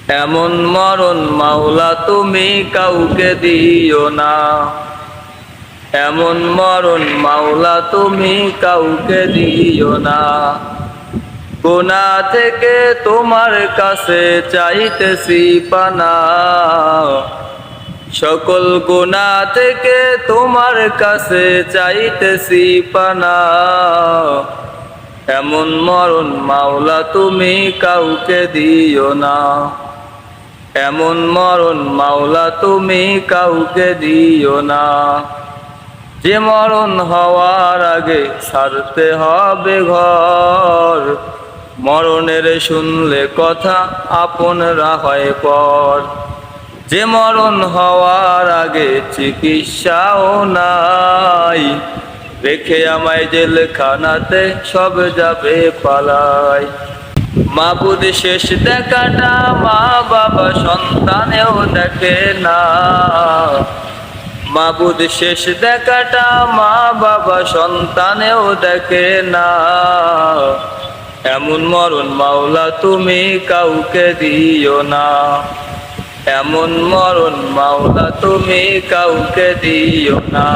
এমন মরণ মাওলা তুমি কাউকে দিও না। এমন মরণ মাওলা তুমি কাউকে দিও না। গুনাহ থেকে তোমার কাছে চাইতেছি পানা, সকল গুনাহ থেকে তোমার কাছে চাইতেছি পানা। এমন মরণ মাওলা তুমি কাউকে দিও না। এমন মরণ মাওলা তুমি কাউকে দিও না। যে মরণ হওয়ার আগে ছাড়তে হবে ঘর, মরণের শুনলে কথা আপনরা হয় পর। যে মরণ হওয়ার আগে চিকিৎসাও নাই, রেখে আমায় জেলখানাতে সব যাবে পালাই। মাবুদ শেষ দেখাটা মা বাবা সন্তানেও দেখে না। মাবুদ শেষ দেখাটা মা বাবা সন্তানেও দেখে না। এমন মরণ মাওলা তুমি কাউকে দিও না। এমন মরণ মাওলা তুমি কাউকে দিও না।